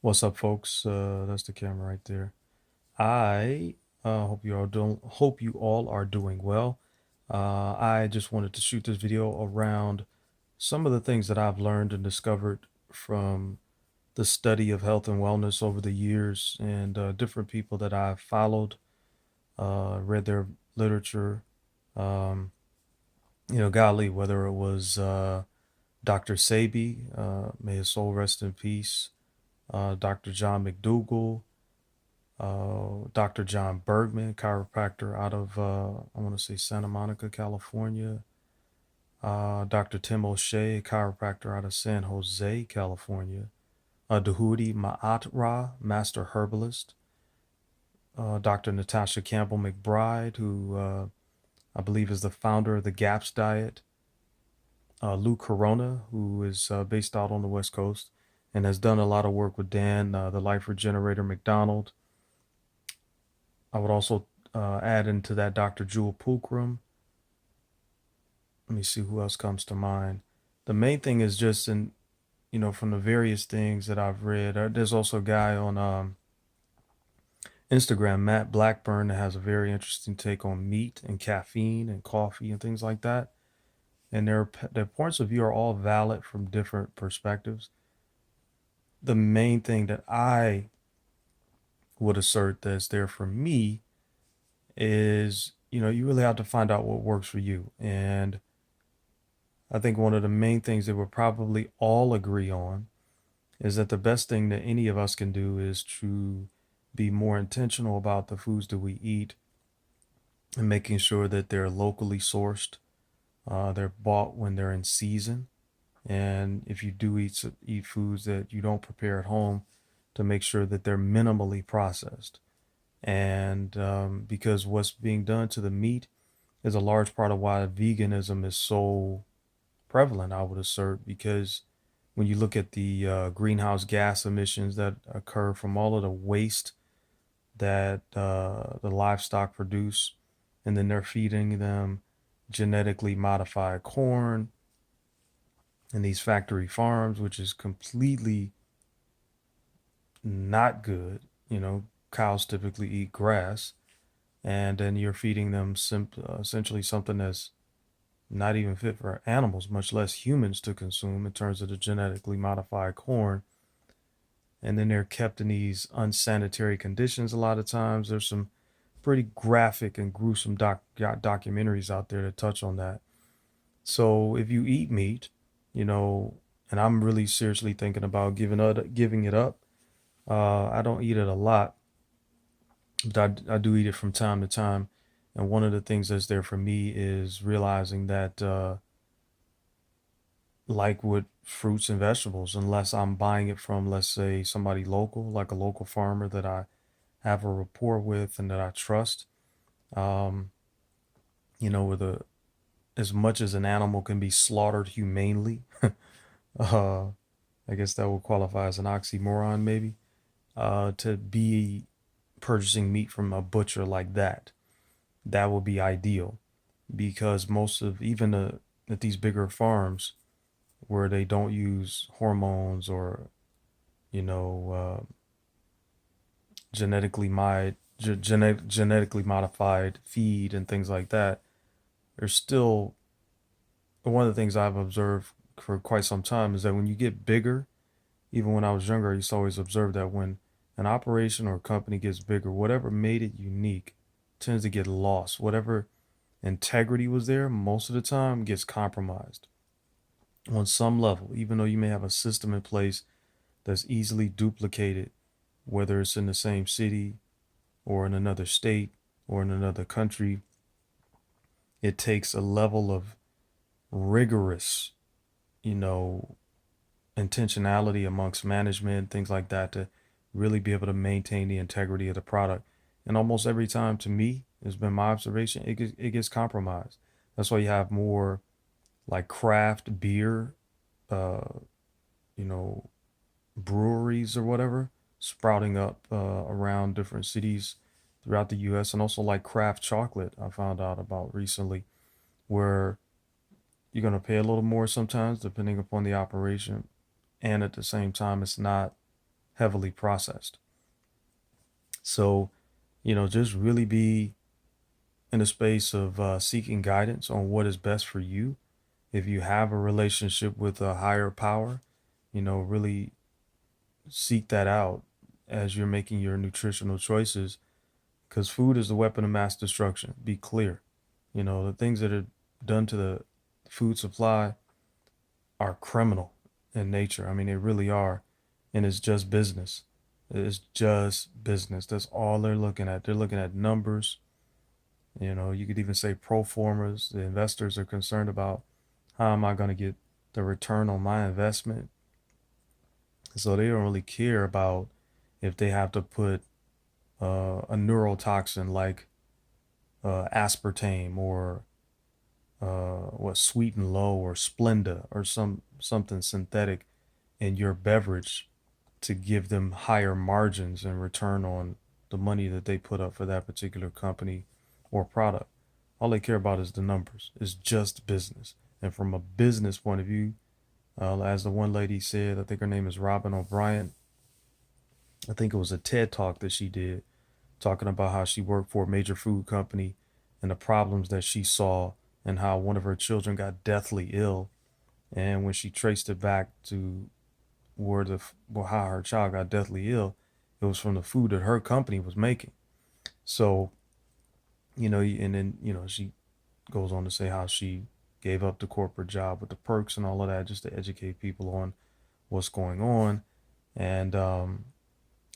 What's up, folks? That's the camera right there. I hope you all are doing well. I just wanted to shoot this video around some of the things that I've learned and discovered from the study of health and wellness over the years, and different people that I've followed, read their literature. Um, golly, whether it was Dr. Sebi, may his soul rest in peace, Dr. John McDougall, Dr. John Bergman, chiropractor out of, I want to say Santa Monica, California. Dr. Tim O'Shea, chiropractor out of San Jose, California. Dahudi Maatra, master herbalist. Dr. Natasha Campbell McBride, who I believe is the founder of the GAPS diet. Lou Corona, who is based out on the West Coast and has done a lot of work with Dan, the Life Regenerator McDonald. I would also add into that Dr. Jewel Pookrum. Let me see who else comes to mind. The main thing is just from the various things that I've read. There's also a guy on Instagram, Matt Blackburn, that has a very interesting take on meat and caffeine and coffee and things like that. And their points of view are all valid from different perspectives. The main thing that I would assert that's there for me is, you really have to find out what works for you. And I think one of the main things that we'll probably all agree on is that the best thing that any of us can do is to be more intentional about the foods that we eat and making sure that they're locally sourced. They're bought when they're in season. And if you do eat foods that you don't prepare at home, to make sure that they're minimally processed. And because what's being done to the meat is a large part of why veganism is so prevalent, I would assert, because when you look at the greenhouse gas emissions that occur from all of the waste that the livestock produce, and then they're feeding them genetically modified corn in these factory farms, which is completely not good. Cows typically eat grass, and then you're feeding them essentially something that's not even fit for animals, much less humans to consume in terms of the genetically modified corn. And then they're kept in these unsanitary conditions a lot of times. There's some pretty graphic and gruesome documentaries out there that touch on that. So if you eat meat, you know, and I'm really seriously thinking about giving it up. I don't eat it a lot, but I do eat it from time to time. And one of the things that's there for me is realizing that like with fruits and vegetables, unless I'm buying it from, let's say, somebody local, like a local farmer that I have a rapport with and that I trust. Um, with as much as an animal can be slaughtered humanely, uh, I guess that would qualify as an oxymoron, maybe. To be purchasing meat from a butcher like that would be ideal, because most of even at these bigger farms where they don't use hormones or you know, genetically modified feed and things like that, there's still one of the things I've observed for quite some time is that when you get bigger, even when I was younger, I used to always observe that when an operation or a company gets bigger, whatever made it unique tends to get lost. Whatever integrity was there, most of the time gets compromised on some level, even though you may have a system in place that's easily duplicated, whether it's in the same city or in another state or in another country. It takes a level of rigorous, you know, intentionality amongst management, things like that, to really be able to maintain the integrity of the product. And almost every time, to me, it's been my observation, it gets compromised. That's why you have more like craft beer, uh, you know, breweries or whatever sprouting up around different cities throughout the US, and also like craft chocolate I found out about recently, where you're going to pay a little more sometimes depending upon the operation, and at the same time it's not heavily processed. So, just really be in a space of seeking guidance on what is best for you. If you have a relationship with a higher power, really seek that out as you're making your nutritional choices, because food is the weapon of mass destruction. Be clear. The things that are done to the food supply are criminal in nature. I mean, they really are. And it's just business. It's just business. That's all they're looking at. They're looking at numbers. You could even say pro formas. The investors are concerned about how am I going to get the return on my investment. So they don't really care about if they have to put a neurotoxin like aspartame or Sweet and Low or Splenda or something synthetic in your beverage to give them higher margins and return on the money that they put up for that particular company or product. All they care about is the numbers. It's just business. And from a business point of view, as the one lady said, I think her name is Robin O'Brien. I think it was a TED talk that she did talking about how she worked for a major food company and the problems that she saw and how one of her children got deathly ill. And when she traced it back to how her child got deathly ill, it was from the food that her company was making. So, and then, she goes on to say how she gave up the corporate job with the perks and all of that just to educate people on what's going on. And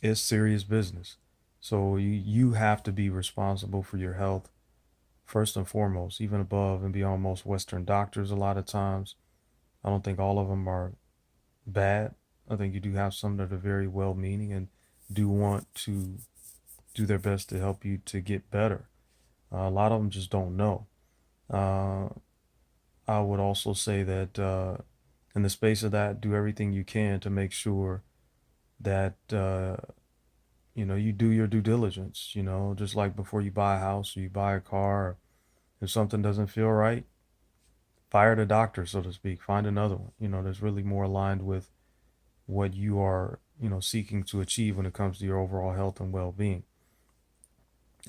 it's serious business. So you have to be responsible for your health first and foremost, even above and beyond most Western doctors. A lot of times, I don't think all of them are bad. I think you do have some that are very well meaning and do want to do their best to help you to get better. A lot of them just don't know. Uh, I would also say that in the space of that, do everything you can to make sure that you do your due diligence. Just like before you buy a house or you buy a car, if something doesn't feel right, fire the doctor, so to speak. Find another one. That's really more aligned with what you are, seeking to achieve when it comes to your overall health and well-being.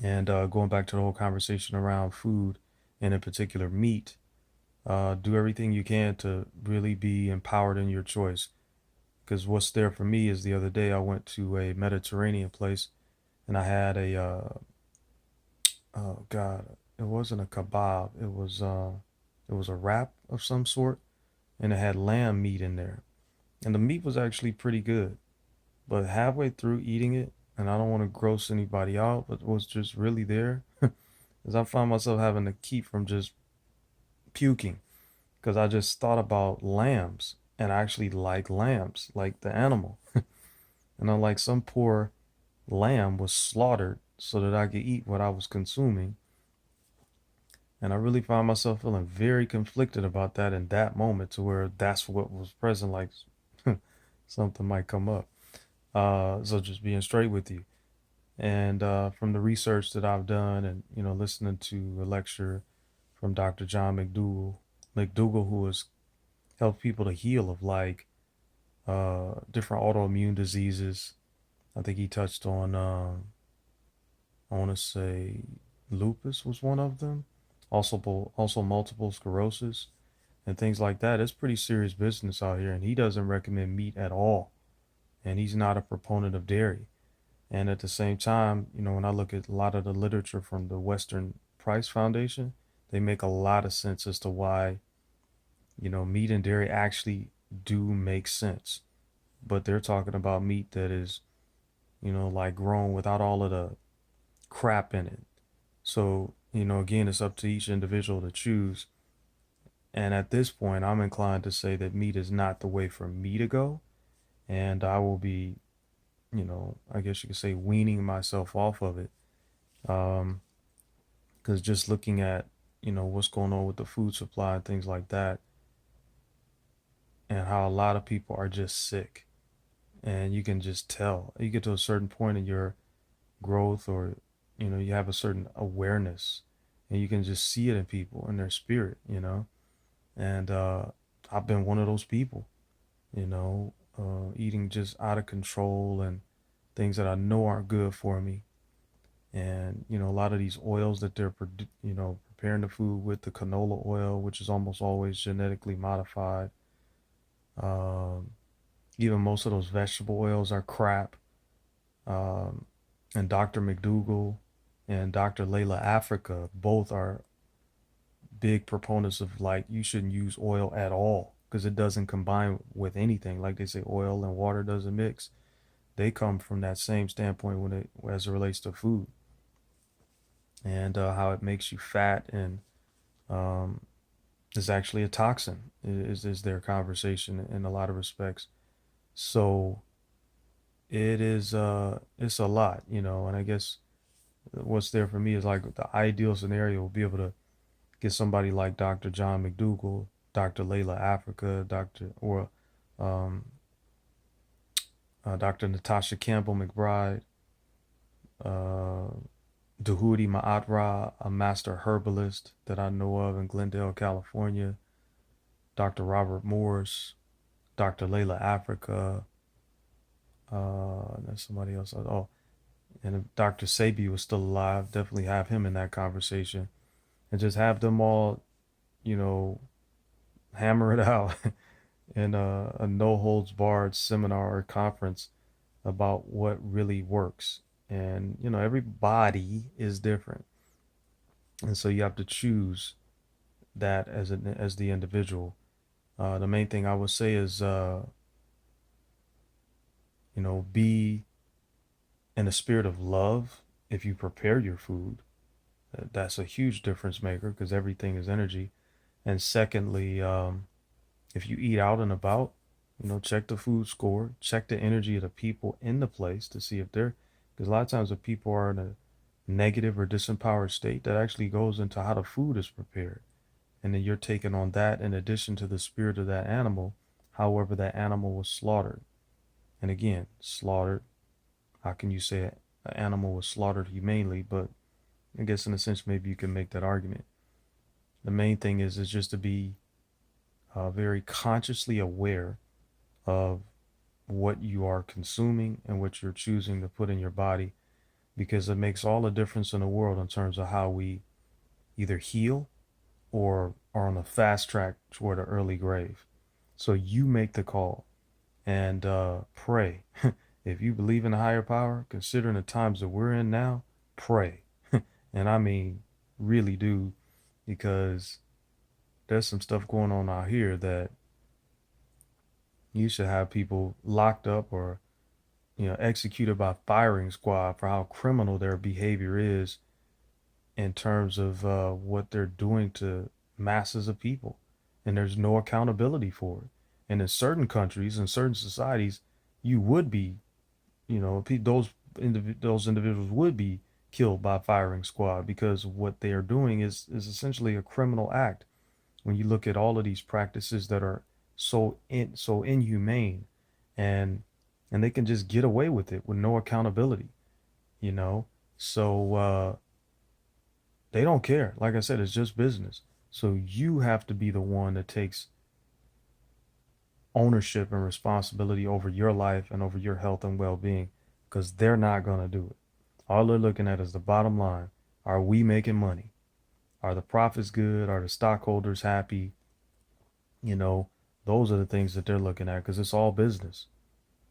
And going back to the whole conversation around food and in particular meat, do everything you can to really be empowered in your choice. Because what's there for me is the other day I went to a Mediterranean place and I had oh God, it wasn't a kebab. It was a wrap of some sort, and it had lamb meat in there, and the meat was actually pretty good. But halfway through eating it, and I don't want to gross anybody out, but was just really there, is I found myself having to keep from just puking because I just thought about lambs, and I actually like lambs, like the animal, and I'm like some poor lamb was slaughtered so that I could eat what I was consuming. And I really found myself feeling very conflicted about that in that moment to where that's what was present, like something might come up. So just being straight with you. And from the research that I've done and, listening to a lecture from Dr. John McDougall, who has helped people to heal of like different autoimmune diseases. I think he touched on, I want to say lupus was one of them. Also multiple sclerosis and things like that. It's pretty serious business out here, and he doesn't recommend meat at all. And he's not a proponent of dairy. And at the same time, when I look at a lot of the literature from the Western Price Foundation, they make a lot of sense as to why, meat and dairy actually do make sense. But they're talking about meat that is, like grown without all of the crap in it. So, again, it's up to each individual to choose. And at this point, I'm inclined to say that meat is not the way for me to go. And I will be, I guess you could say weaning myself off of it. Because just looking at, what's going on with the food supply and things like that, and how a lot of people are just sick. And you can just tell. You get to a certain point in your growth or, you have a certain awareness and you can just see it in people in their spirit. And I've been one of those people, you know. eating just out of control and things that I know aren't good for me. And a lot of these oils that they're preparing the food with, the canola oil, which is almost always genetically modified. Um, Even most of those vegetable oils are crap. Um, and Dr. McDougall and Dr. Layla Africa both are big proponents of, like, you shouldn't use oil at all because it doesn't combine with anything. Like they say, oil and water doesn't mix. They come from that same standpoint as it relates to food and how it makes you fat and um, is actually a toxin. Is their conversation in a lot of respects. So it's a lot, and I guess what's there for me is like the ideal scenario will be able to get somebody like Dr. John McDougall, Dr. Layla Africa, um, Dr. Natasha Campbell McBride, uh, Dahudi Maatra, a master herbalist that I know of in Glendale, California, Dr. Robert Morse, Dr. Layla Africa, there's somebody else. Oh, and if Dr. Sebi was still alive, definitely have him in that conversation and just have them all, you know, hammer it out in a no holds barred seminar or conference about what really works. And, every body is different. And so you have to choose that as the individual. The main thing I would say is, be in a spirit of love if you prepare your food. That's a huge difference maker because everything is energy. And secondly, if you eat out and about, check the food score, check the energy of the people in the place to see if they're, because a lot of times if people are in a negative or disempowered state, that actually goes into how the food is prepared. And then you're taking on that in addition to the spirit of that animal, however that animal was slaughtered. And again, slaughtered, how can you say an animal was slaughtered humanely? But I guess in a sense, maybe you can make that argument. The main thing is just to be very consciously aware of what you are consuming and what you're choosing to put in your body, because it makes all the difference in the world in terms of how we either heal or are on a fast track toward an early grave. So you make the call and pray. If you believe in a higher power, considering the times that we're in now, pray. And I mean, really do, because there's some stuff going on out here that you should have people locked up or executed by firing squad for how criminal their behavior is in terms of what they're doing to masses of people, and there's no accountability for it. And in certain countries and certain societies, you would be, those individuals would be killed by firing squad because what they are doing is essentially a criminal act. When you look at all of these practices that are so inhumane, and they can just get away with it with no accountability, you know so they don't care. Like I said, it's just business. So you have to be the one that takes ownership and responsibility over your life and over your health and well-being, because they're not going to do it. All they're looking at is the bottom line. Are we making money? Are the profits good? Are the stockholders happy? you know those are the things that they're looking at, because it's all business.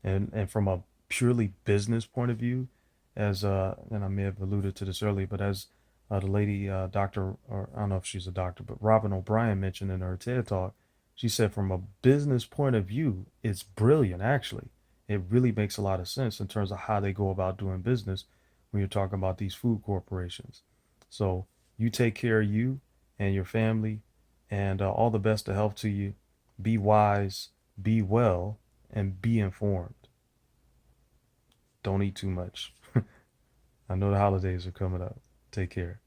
And from a purely business point of view, as and I may have alluded to this earlier, but as the lady doctor, or I don't know if she's a doctor, but Robin O'Brien mentioned in her TED talk, she said from a business point of view, it's brilliant. Actually, it really makes a lot of sense in terms of how they go about doing business when you're talking about these food corporations. So you take care of you and your family, and all the best of health to you. Be wise, be well, and be informed. Don't eat too much. I know the holidays are coming up. Take care.